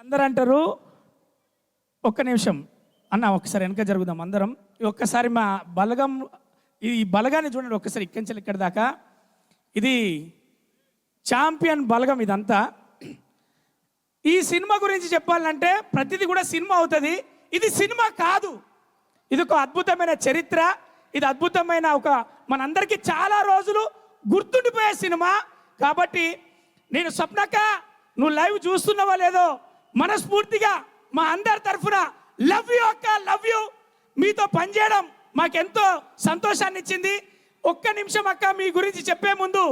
అందరూ అంటారు, ఒక్క నిమిషం అన్న, ఒక్కసారి వెనక జరుగుదాం అందరం. ఒక్కసారి మా బలగం, ఈ బలగాన్ని చూడండి ఒక్కసారి, ఇక్కడి నుంచి ఇక్కడి దాకా. ఇది ఛాంపియన్ బలగం ఇదంతా. ఈ సినిమా గురించి చెప్పాలంటే ప్రతిదీ కూడా సినిమా అవుతుంది. ఇది సినిమా కాదు, ఇది ఒక అద్భుతమైన చరిత్ర. ఇది అద్భుతమైన ఒక మనందరికీ చాలా రోజులు గుర్తుండిపోయే సినిమా. కాబట్టి నేను స్వప్నక్క, నువ్వు లైవ్ చూస్తున్నావా లేదో, మనస్ఫూర్తిగా మా అందరి తరఫున లవ్ యూ అక్క, లవ్ యూ. మీతో పనిచేయడం మాకెంతో సంతోషాన్ని ఇచ్చింది. ఒక్క నిమిషం అక్క, మీ గురించి చెప్పే ముందు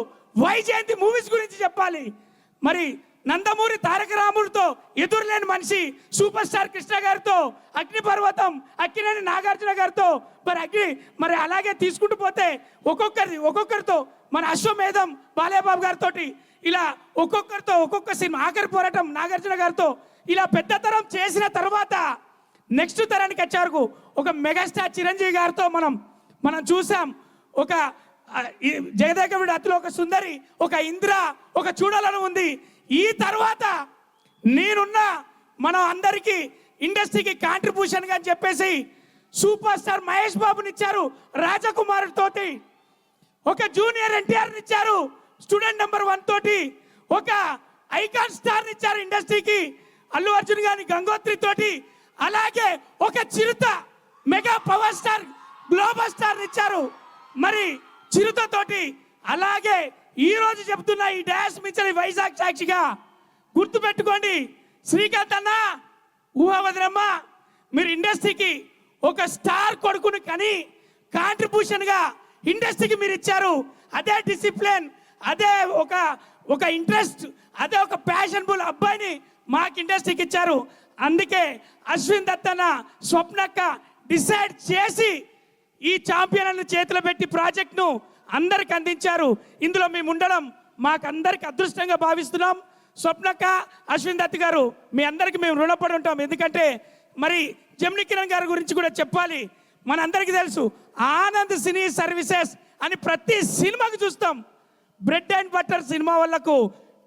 వైజయంతి మూవీస్ గురించి చెప్పాలి. మరి నందమూరి తారక రాముడితో ఎదురులేని మనిషి సూపర్ స్టార్ కృష్ణ గారితో, అగ్నిపర్వతం అక్కినేని నాగార్జున గారితో, మరి అలాగే తీసుకుంటూ పోతే ఒక్కొక్కరితో మన అశ్వమేధం బాలయ్యబాబు గారితో, ఇలా ఒక్కొక్కరితో ఒక్కొక్క సినిమా, ఆఖరి పోరాటం నాగార్జున గారితో, ఇలా పెద్ద తరం చేసిన తర్వాత నెక్స్ట్ తరానికి వచ్చారు ఒక మెగాస్టార్ చిరంజీవి గారితో మనం చూసాం. ఒక జగదేకవిడి అతిలో ఒక సుందరి, ఒక ఇంద్ర, ఒక చూడాలని ఉంది. ఈ తర్వాత నేనున్న మనం అందరికీ ఇండస్ట్రీకి కాంట్రిబ్యూషన్ గా చెప్పేసి సూపర్ స్టార్ మహేష్ బాబుని ఇచ్చారు రాజకుమార్ తోటి, ఒక జూనియర్ ఎన్టీఆర్ ఇచ్చారు స్టూడెంట్ నెంబర్ 1 తోటి, ఒక ఐకాన్ స్టార్ ఇచ్చారు ఇండస్ట్రీకి అల్లు అర్జున్ గారి గంగోత్రి తోటి, అలాగే ఒక Chirutha mega power star global star ఇచ్చారు మరి చిరుత తోటి. అలాగే ఈ రోజు చెప్తున్నా ఈ డాష్ మించని వైజాగ్ సాక్షిగా గుర్తుపెట్టుకోండి, శ్రీకాంత్ అన్న, ఊహవదనమ్మ, మీరు ఇండస్ట్రీకి ఒక స్టార్ కొడుకుని కానీ కాంట్రిబ్యూషన్ గా ఇండస్ట్రీకి మీరు ఇచ్చారు. అదే డిసిప్లిన్, అదే ఒక ఇంట్రెస్ట్, అదే ఒక ప్యాషన్ఫుల్ అబ్బాయిని మాకు ఇండస్ట్రీకి ఇచ్చారు. అందుకే అశ్విన్ దత్తన, స్వప్నక్క డిసైడ్ చేసి ఈ ఛాంపియన్ చేతిలో పెట్టి ప్రాజెక్ట్ను అందరికి అందించారు. ఇందులో మేము ఉండడం మాకు అందరికి అదృష్టంగా భావిస్తున్నాం. స్వప్నక్క, అశ్విన్ దత్ గారు, మీ అందరికి మేము రుణపడి ఉంటాం. ఎందుకంటే మరి జమినీ కిరణ్ గారి గురించి కూడా చెప్పాలి. మనందరికీ తెలుసు, ఆనంద్ సినీ సర్వీసెస్ అని ప్రతి సినిమాకి చూస్తాం. బ్రెడ్ అండ్ బటర్ సినిమా వాళ్ళకు,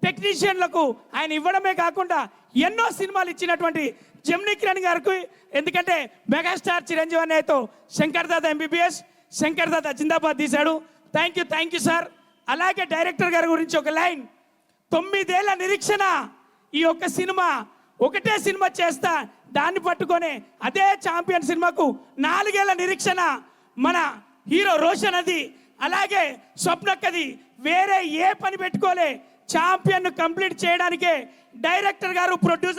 టెక్నీషియన్లకు ఆయన ఇవ్వడమే కాకుండా ఎన్నో సినిమాలు ఇచ్చినటువంటి జమినీ కిరణ్ గారికి, ఎందుకంటే మెగాస్టార్ చిరంజీవి అన్నయ్యతో శంకర్ దాదా ఎంబీబీఎస్, శంకర్ దాదా జిందాబాద్ తీశాడు. Thank you sir. అలాగే డైరెక్టర్ గారి గురించి ఒక లైన్, 9 ఏళ్ల నిరీక్షణ, ఈ ఒక్క సినిమా, ఒకటే సినిమా చేస్తా, దాన్ని పట్టుకొని అదే ఛాంపియన్ సినిమాకు 4 ఏళ్ల నిరీక్షణ. మన హీరో రోషన్ అది, అలాగే స్వప్నక్కది, వేరే ఏ పని పెట్టుకోలే, ఛాంపియన్ కంప్లీట్ చేయడానికే డైరెక్టర్ గారు, ప్రొడ్యూసర్